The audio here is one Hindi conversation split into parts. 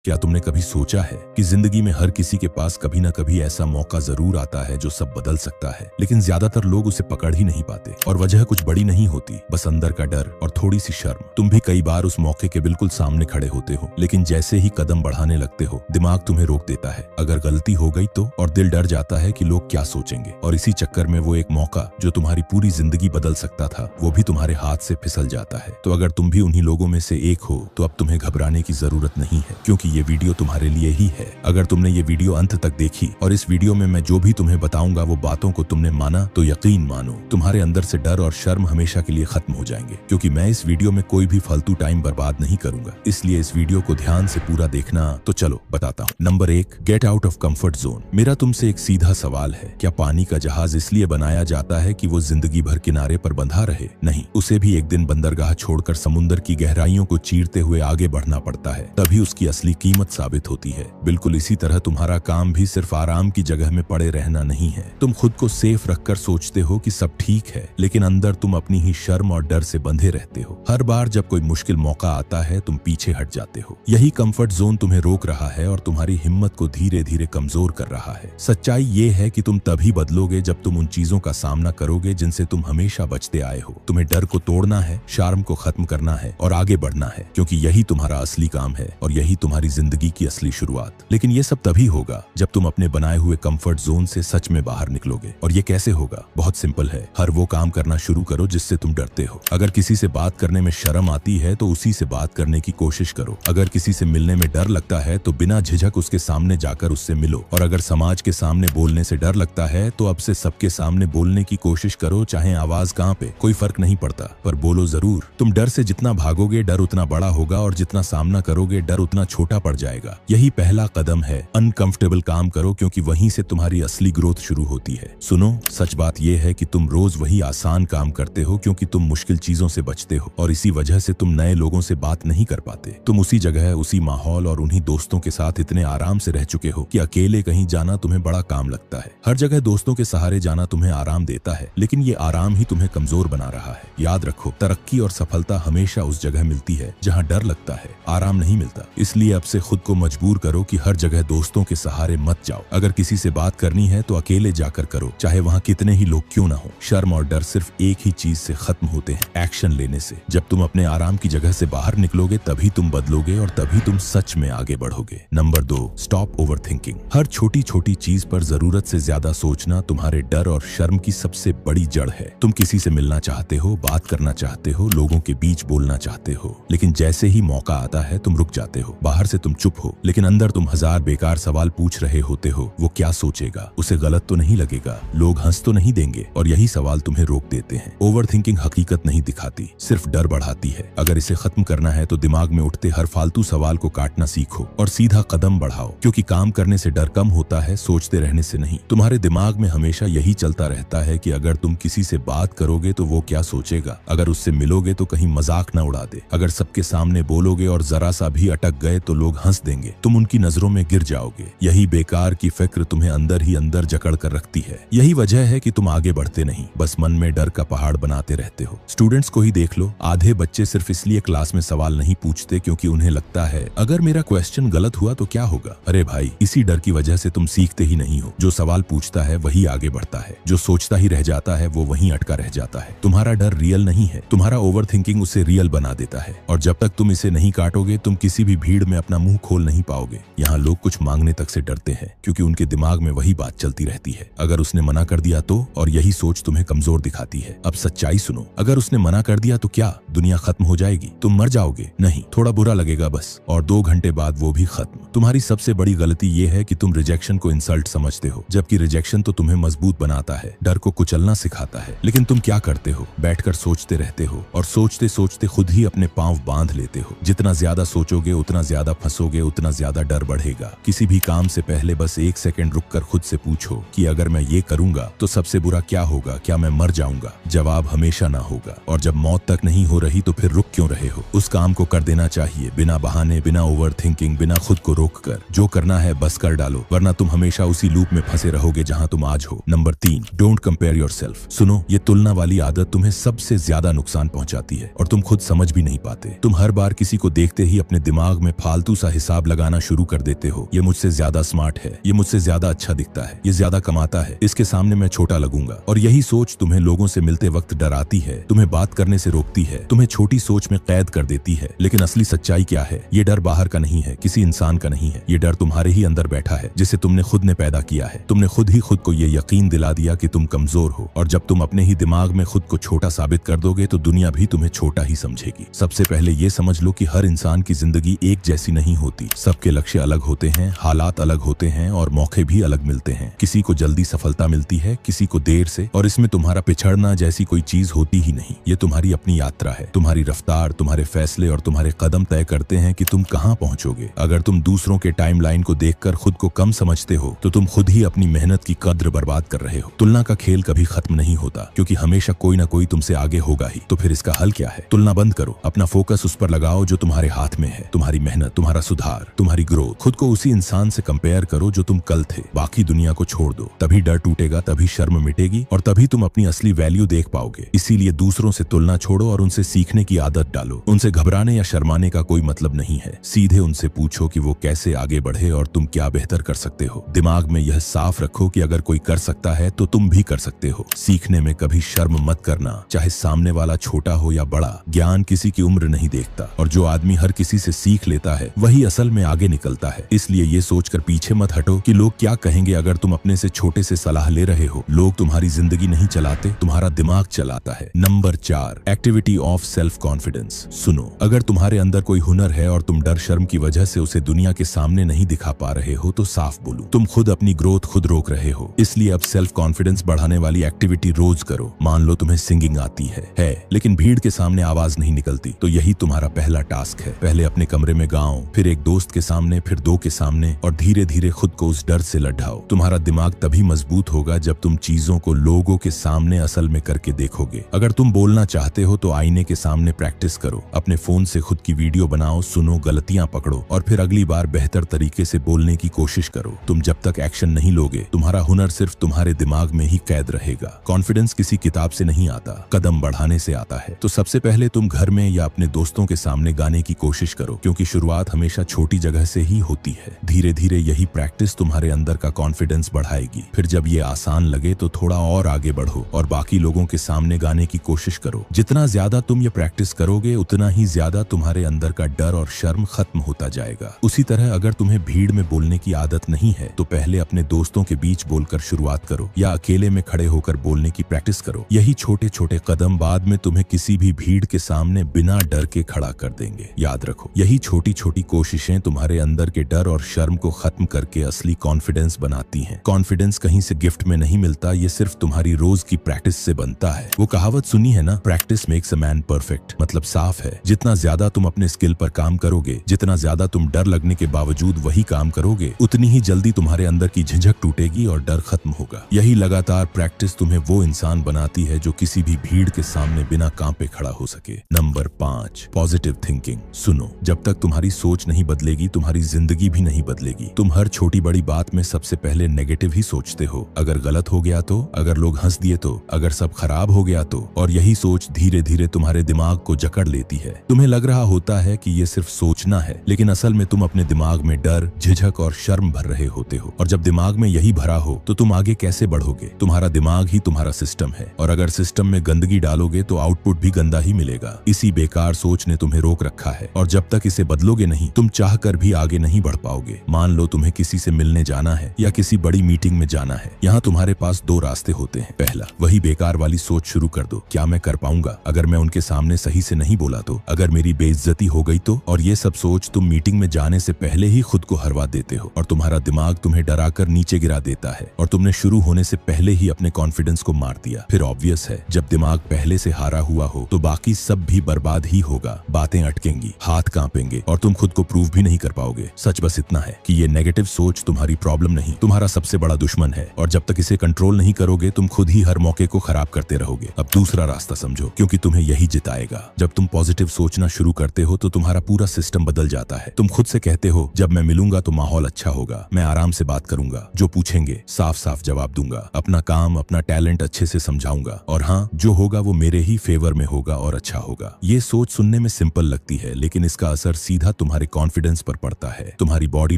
क्या तुमने कभी सोचा है कि जिंदगी में हर किसी के पास कभी ना कभी ऐसा मौका जरूर आता है जो सब बदल सकता है, लेकिन ज्यादातर लोग उसे पकड़ ही नहीं पाते। और वजह कुछ बड़ी नहीं होती, बस अंदर का डर और थोड़ी सी शर्म। तुम भी कई बार उस मौके के बिल्कुल सामने खड़े होते हो, लेकिन जैसे ही कदम बढ़ाने लगते हो दिमाग तुम्हें रोक देता है। अगर गलती हो गई तो, और दिल डर जाता है कि लोग क्या सोचेंगे। और इसी चक्कर में वो एक मौका जो तुम्हारी पूरी जिंदगी बदल सकता था, वो भी तुम्हारे हाथ से फिसल जाता है। तो अगर तुम भी उन्हीं लोगों में से एक हो तो अब तुम्हें घबराने की जरूरत नहीं है, क्योंकि ये वीडियो तुम्हारे लिए ही है। अगर तुमने ये वीडियो अंत तक देखी और इस वीडियो में मैं जो भी तुम्हें बताऊंगा वो बातों को तुमने माना, तो यकीन मानो तुम्हारे अंदर से डर और शर्म हमेशा के लिए खत्म हो जाएंगे। क्योंकि मैं इस वीडियो में कोई भी फालतू टाइम बर्बाद नहीं करूंगा, इसलिए इस वीडियो को ध्यान से पूरा देखना। तो चलो बताता हूँ। Number 1, get out of comfort zone. मेरा तुमसे एक सीधा सवाल है, क्या पानी का जहाज इसलिए बनाया जाता है कि वो जिंदगी भर किनारे पर बंधा रहे? नहीं, उसे भी एक दिन बंदरगाह छोड़कर समुद्र की गहराइयों को चीरते हुए आगे बढ़ना पड़ता है, तभी उसकी असली कीमत साबित होती है। बिल्कुल इसी तरह तुम्हारा काम भी सिर्फ आराम की जगह में पड़े रहना नहीं है। तुम खुद को सेफ रखकर सोचते हो कि सब ठीक है, लेकिन अंदर तुम अपनी ही शर्म और डर से बंधे रहते हो। हर बार जब कोई मुश्किल मौका आता है तुम पीछे हट जाते हो। यही कंफर्ट जोन तुम्हें रोक रहा है और तुम्हारी हिम्मत को धीरे धीरे कमजोर कर रहा है। सच्चाई ये है कि तुम तभी बदलोगे जब तुम उन चीजों का सामना करोगे जिनसे तुम हमेशा बचते आए हो। तुम्हें डर को तोड़ना है, शर्म को खत्म करना है और आगे बढ़ना है, क्योंकि यही तुम्हारा असली काम है और यही तुम्हारी जिंदगी की असली शुरुआत। लेकिन ये सब तभी होगा जब तुम अपने बनाए हुए कंफर्ट जोन से सच में बाहर निकलोगे। और ये कैसे होगा? बहुत सिंपल है। हर वो काम करना शुरू करो जिससे तुम डरते हो। अगर किसी से बात करने में शर्म आती है तो उसी से बात करने की कोशिश करो। अगर किसी से मिलने में डर लगता है तो बिना झिझक उसके सामने जाकर उससे मिलो। और अगर समाज के सामने बोलने से डर लगता है तो अब से सबके सामने बोलने की कोशिश करो, चाहे आवाज कहाँ पे, कोई फर्क नहीं पड़ता, पर बोलो जरूर। तुम डर से जितना भागोगे डर उतना बड़ा होगा, और जितना सामना करोगे डर उतना छोटा पड़ जाएगा। यही पहला कदम है। अनकंफर्टेबल काम करो, क्योंकि वहीं से तुम्हारी असली ग्रोथ शुरू होती है। सुनो, सच बात यह है कि तुम रोज वही आसान काम करते हो क्योंकि तुम मुश्किल चीजों से बचते हो, और इसी वजह से तुम नए लोगों से बात नहीं कर पाते। तुम उसी जगह, उसी माहौल और उन्हीं दोस्तों के साथ इतने आराम से रह चुके हो कि अकेले कहीं जाना तुम्हें बड़ा काम लगता है। हर जगह दोस्तों के सहारे जाना तुम्हें आराम देता है, लेकिन ये आराम ही तुम्हें कमजोर बना रहा है। याद रखो, तरक्की और सफलता हमेशा उस जगह मिलती है जहाँ डर लगता है, आराम नहीं मिलता। इसलिए अब से खुद को मजबूर करो कि हर जगह दोस्तों के सहारे मत जाओ। अगर किसी से बात करनी है तो अकेले जाकर करो, चाहे वहाँ कितने ही लोग क्यों ना हो। शर्म और डर सिर्फ एक ही चीज से खत्म होते हैं, एक्शन लेने से। जब तुम अपने आराम की जगह से बाहर निकलोगे तभी तुम बदलोगे और तभी तुम सच में आगे बढ़ोगे। Number 2, stop overthinking. हर छोटी छोटी चीज पर जरूरत से ज्यादा सोचना तुम्हारे डर और शर्म की सबसे बड़ी जड़ है। तुम किसी से मिलना चाहते हो, बात करना चाहते हो, लोगों के बीच बोलना चाहते हो, लेकिन जैसे ही मौका आता है तुम रुक जाते हो। बाहर से तुम चुप हो, लेकिन अंदर तुम हजार बेकार सवाल पूछ रहे होते हो। वो क्या सोचेगा? उसे गलत तो नहीं लगेगा? लोग हंस तो नहीं देंगे? और यही सवाल तुम्हें रोक देते हैं। ओवर थिंकिंग हकीकत नहीं दिखाती, सिर्फ डर बढ़ाती है। अगर इसे खत्म करना है तो दिमाग में उठते हर फालतू सवाल को काटना सीखो और सीधा कदम बढ़ाओ, क्योंकि काम करने से डर कम होता है, सोचते रहने से नहीं। तुम्हारे दिमाग में हमेशा यही चलता रहता है कि अगर तुम किसी से बात करोगे तो वो क्या सोचेगा, अगर उससे मिलोगे तो कहीं मजाक न उड़ा दे, अगर सबके सामने बोलोगे और जरा सा भी अटक गए तो लोग हंस देंगे, तुम उनकी नजरों में गिर जाओगे। यही बेकार की फिक्र तुम्हें अंदर ही अंदर जकड़ कर रखती है। यही वजह है कि तुम आगे बढ़ते नहीं, बस मन में डर का पहाड़ बनाते रहते हो। स्टूडेंट्स को ही देख लो, आधे बच्चे सिर्फ इसलिए क्लास में सवाल नहीं पूछते क्योंकि उन्हें लगता है अगर मेरा क्वेश्चन गलत हुआ तो क्या होगा। अरे भाई, इसी डर की वजह से तुम सीखते ही नहीं हो। जो सवाल पूछता है वही आगे बढ़ता है, जो सोचता ही रह जाता है वो वहीं अटका रह जाता है। तुम्हारा डर रियल नहीं है, तुम्हारा ओवर थिंकिंग उसे रियल बना देता है। और जब तक तुम इसे नहीं काटोगे तुम किसी भी भीड़ में अपना मुंह खोल नहीं पाओगे। यहाँ लोग कुछ मांगने तक से डरते हैं क्योंकि उनके दिमाग में वही बात चलती रहती है, अगर उसने मना कर दिया तो, और यही सोच तुम्हें कमजोर दिखाती है। अब सच्चाई सुनो, अगर उसने मना कर दिया तो क्या दुनिया खत्म हो जाएगी? तुम मर जाओगे? नहीं, थोड़ा बुरा लगेगा बस, और 2 घंटे बाद वो भी खत्म। तुम्हारी सबसे बड़ी गलती ये है कि तुम रिजेक्शन को इंसल्ट समझते हो, जबकि रिजेक्शन तो तुम्हें मजबूत बनाता है, डर को कुचलना सिखाता है। लेकिन तुम क्या करते हो? बैठकर सोचते रहते हो, और सोचते सोचते खुद ही अपने पांव बांध लेते हो। जितना ज्यादा सोचोगे उतना ज्यादा फंसोगे, उतना ज्यादा डर बढ़ेगा। किसी भी काम से पहले बस 1 सेकंड रुककर खुद से पूछो कि अगर मैं ये करूंगा तो सबसे बुरा क्या होगा? क्या मैं मर जाऊंगा? जवाब हमेशा ना होगा। और जब मौत तक नहीं हो रही तो फिर रुक क्यों रहे हो? उस काम को कर देना चाहिए, बिना बहाने, बिना ओवर थिंकिंग, बिना खुद को रोक कर। जो करना है बस कर डालो, वरना तुम हमेशा उसी लूप में फंसे रहोगे जहां तुम आज हो। Number 3, don't compare yourself. सुनो, ये तुलना वाली आदत तुम्हें सबसे ज्यादा नुकसान पहुंचाती है और तुम खुद समझ भी नहीं पाते। तुम हर बार किसी को देखते ही अपने दिमाग में फालतू फालतू सा हिसाब लगाना शुरू कर देते हो। ये मुझसे ज्यादा स्मार्ट है, ये मुझसे ज्यादा अच्छा दिखता है, ये ज्यादा कमाता है, इसके सामने मैं छोटा लगूंगा। और यही सोच तुम्हें लोगों से मिलते वक्त डराती है, तुम्हें बात करने से रोकती है, तुम्हें छोटी सोच में कैद कर देती है। लेकिन असली सच्चाई क्या है? ये डर बाहर का नहीं है, किसी इंसान का नहीं है। ये डर तुम्हारे ही अंदर बैठा है, जिसे तुमने खुद ने पैदा किया है। तुमने खुद ही खुद को ये यकीन दिला दिया कि तुम कमजोर हो, और जब तुम अपने ही दिमाग में खुद को छोटा साबित कर दोगे तो दुनिया भी तुम्हें छोटा ही समझेगी। सबसे पहले ये समझ लो कि हर इंसान की जिंदगी एक जैसी नहीं होती। सबके लक्ष्य अलग होते हैं, हालात अलग होते हैं और मौके भी अलग मिलते हैं। किसी को जल्दी सफलता मिलती है, किसी को देर से, और इसमें तुम्हारा पिछड़ना जैसी कोई चीज होती ही नहीं। ये तुम्हारी अपनी यात्रा है। तुम्हारी रफ्तार, तुम्हारे फैसले और तुम्हारे कदम तय करते हैं कि तुम कहां पहुंचोगे। अगर तुम दूसरों के टाइमलाइन को देखकर खुद को कम समझते हो तो तुम खुद ही अपनी मेहनत की कद्र बर्बाद कर रहे हो। तुलना का खेल कभी खत्म नहीं होता, क्योंकि हमेशा कोई ना कोई तुमसे आगे होगा ही। तो फिर इसका हल क्या है? तुलना बंद करो, अपना फोकस उस पर लगाओ जो तुम्हारे हाथ में है। तुम्हारी मेहनत, तुम्हारा सुधार, तुम्हारी ग्रोथ। खुद को उसी इंसान से कंपेयर करो जो तुम कल थे। बाकी दुनिया को छोड़ दो। तभी डर टूटेगा, तभी शर्म मिटेगी और तभी तुम अपनी असली वैल्यू देख पाओगे। इसीलिए दूसरों से तुलना छोड़ो और उनसे सीखने की आदत डालो। उनसे घबराने या शर्माने का कोई मतलब नहीं है। सीधे उनसे पूछो कि वो कैसे आगे बढ़े और तुम क्या बेहतर कर सकते हो। दिमाग में यह साफ रखो कि अगर कोई कर सकता है तो तुम भी कर सकते हो। सीखने में कभी शर्म मत करना, चाहे सामने वाला छोटा हो या बड़ा। ज्ञान किसी की उम्र नहीं देखता, और जो आदमी हर किसी से सीख लेता है वही असल में आगे निकलता है। इसलिए ये सोचकर पीछे मत हटो कि लोग क्या कहेंगे अगर तुम अपने से छोटे से सलाह ले रहे हो। लोग तुम्हारी जिंदगी नहीं चलाते, तुम्हारा दिमाग चलाता है। Number 4, activity of self confidence. सुनो, अगर तुम्हारे अंदर कोई हुनर है और तुम डर शर्म की वजह से उसे दुनिया के सामने नहीं दिखा पा रहे हो तो साफ बोलो, तुम खुद अपनी ग्रोथ खुद रोक रहे हो। इसलिए अब सेल्फ कॉन्फिडेंस बढ़ाने वाली एक्टिविटी रोज करो। मान लो तुम्हें सिंगिंग आती है लेकिन भीड़ के सामने आवाज नहीं निकलती, तो यही तुम्हारा पहला टास्क है। पहले अपने कमरे में गाओ, फिर एक दोस्त के सामने, फिर 2 के सामने, और धीरे धीरे खुद को उस डर से लड़ाओ। तुम्हारा दिमाग तभी मजबूत होगा जब तुम चीजों को लोगों के सामने असल में करके देखोगे। अगर तुम बोलना चाहते हो तो आईने के सामने प्रैक्टिस करो। अपने फोन से खुद की वीडियो बनाओ, सुनो, गलतियां पकड़ो और फिर अगली बार बेहतर तरीके से बोलने की कोशिश करो। तुम जब तक एक्शन नहीं लोगे, तुम्हारा हुनर सिर्फ तुम्हारे दिमाग में ही कैद रहेगा। कॉन्फिडेंस किसी किताब से नहीं आता, कदम बढ़ाने से आता है। तो सबसे पहले तुम घर में या अपने दोस्तों के सामने गाने की कोशिश करो, क्योंकि शुरुआत हमेशा छोटी जगह से ही होती है। धीरे धीरे यही प्रैक्टिस तुम्हारे अंदर का कॉन्फिडेंस बढ़ाएगी। फिर जब ये आसान लगे तो थोड़ा और आगे बढ़ो और बाकी लोगों के सामने गाने की कोशिश करो। जितना ज्यादा तुम ये प्रैक्टिस करोगे उतना ही ज्यादा तुम्हारे अंदर का डर और शर्म खत्म होता जाएगा। उसी तरह अगर तुम्हें भीड़ में बोलने की आदत नहीं है तो पहले अपने दोस्तों के बीच बोलकर शुरुआत करो या अकेले में खड़े होकर बोलने की प्रैक्टिस करो। यही छोटे छोटे कदम बाद में तुम्हें किसी भी भीड़ के सामने बिना डर के खड़ा कर देंगे। याद रखो, यही छोटी छोटी कोशिशें तुम्हारे अंदर के डर और शर्म को खत्म करके असली कॉन्फिडेंस बनाती हैं। कॉन्फिडेंस कहीं से गिफ्ट में नहीं मिलता, ये सिर्फ तुम्हारी रोज की प्रैक्टिस से बनता है। वो कहावत सुनी है ना, practice makes a man perfect. मतलब साफ है, जितना ज्यादा तुम अपने स्किल पर काम करोगे, जितना ज्यादा तुम डर लगने के बावजूद वही काम करोगे, उतनी ही जल्दी तुम्हारे अंदर की झिझक टूटेगी और डर खत्म होगा। यही लगातार प्रैक्टिस तुम्हें वो इंसान बनाती है जो किसी भी भीड़ के सामने बिना कांपे खड़ा हो सके। Number 5, positive thinking. सुनो, जब तक तुम्हारी सोच नहीं बदलेगी तुम्हारी जिंदगी भी नहीं बदलेगी। तुम हर छोटी बड़ी बात में सबसे पहले नेगेटिव ही सोचते हो। अगर गलत हो गया तो, अगर लोग हंस दिए तो, अगर सब खराब हो गया तो, और यही सोच धीरे धीरे तुम्हारे दिमाग को जकड़ लेती है। तुम्हें लग रहा होता है कि ये सिर्फ सोचना है, लेकिन असल में तुम अपने दिमाग में डर, झिझक और शर्म भर रहे होते हो। और जब दिमाग में यही भरा हो तो तुम आगे कैसे बढ़ोगे? तुम्हारा दिमाग ही तुम्हारा सिस्टम है, और अगर सिस्टम में गंदगी डालोगे तो आउटपुट भी गंदा ही मिलेगा। इसी बेकार सोच ने तुम्हें रोक रखा है, और जब तक इसे बदलोगे नहीं तुम चाह कर भी आगे नहीं बढ़ पाओगे। मान लो तुम्हें किसी से मिलने जाना है या किसी बड़ी मीटिंग में जाना है। यहाँ तुम्हारे पास 2 रास्ते होते हैं। पहला, वही बेकार वाली सोच शुरू कर दो, क्या मैं कर पाऊंगा? अगर मैं उनके सामने सही से नहीं बोला तो? अगर मेरी बेइज्जती हो गई तो? और ये सब सोच तुम मीटिंग में जाने से पहले ही खुद को हरवा देते हो, और तुम्हारा दिमाग तुम्हें डराकर नीचे गिरा देता है, और तुमने शुरू होने से पहले ही अपने कॉन्फिडेंस को मार दिया। फिर ऑब्वियस है, जब दिमाग पहले से हारा हुआ हो तो बाकी सब भी बर्बाद ही होगा। बातें अटकेंगी, हाथ कांपेंगे और तुम खुद को प्रूव भी नहीं कर पाओगे। सच बस इतना है कि ये नेगेटिव सोच तुम्हारी प्रॉब्लम नहीं, तुम्हारा सबसे बड़ा दुश्मन है, और जब तक इसे कंट्रोल नहीं करोगे तुम खुद ही हर मौके को खराब करते रहोगे। अब दूसरा रास्ता समझो, क्योंकि तुम्हें यही जिताएगा। जब तुम पॉजिटिव सोचना शुरू करते हो तो तुम्हारा पूरा सिस्टम बदल जाता है। तुम खुद से कहते हो, जब मैं मिलूंगा तो माहौल अच्छा होगा, मैं आराम से बात करूंगा, जो पूछेंगे साफ साफ जवाब दूंगा, अपना काम अपना टैलेंट अच्छे से समझाऊंगा, और हाँ, जो होगा वो मेरे ही फेवर में होगा और अच्छा होगा। ये सोच सुनने में सिंपल लगती है, लेकिन इसका असर सीधा तुम्हारे तुम्हारे कॉन्फिडेंस पर पड़ता है। तुम्हारी बॉडी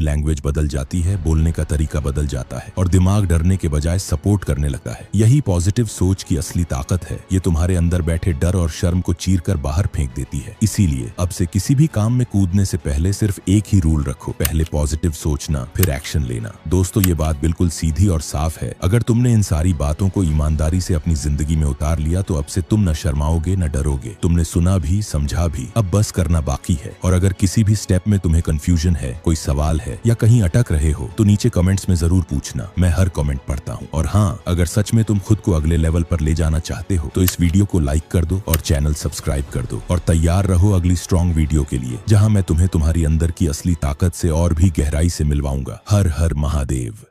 लैंग्वेज बदल जाती है, बोलने का तरीका बदल जाता है और दिमाग डरने के बजाय सपोर्ट करने लगता है। यही पॉजिटिव सोच की असली ताकत है। ये तुम्हारे अंदर बैठे डर और शर्म को चीरकर बाहर फेंक देती है। इसीलिए अब से किसी भी काम में कूदने से पहले सिर्फ एक ही रूल रखो, पहले पॉजिटिव सोचना, फिर एक्शन लेना। दोस्तों, ये बात बिल्कुल सीधी और साफ है। अगर तुमने इन सारी बातों को ईमानदारी से अपनी जिंदगी में उतार लिया तो अब से तुम न शर्माओगे न डरोगे। तुमने सुना भी, समझा भी, अब बस करना बाकी है। और अगर किसी भी स्टेप में तुम्हें कंफ्यूजन है, कोई सवाल है या कहीं अटक रहे हो तो नीचे कमेंट्स में जरूर पूछना, मैं हर कमेंट पढ़ता हूँ। और हाँ, अगर सच में तुम खुद को अगले लेवल पर ले जाना चाहते हो तो इस वीडियो को लाइक कर दो और चैनल सब्सक्राइब कर दो और तैयार रहो अगली स्ट्रॉन्ग वीडियो के लिए, जहां मैं तुम्हें तुम्हारी अंदर की असली ताकत से और भी गहराई से मिलवाऊंगा। हर हर महादेव।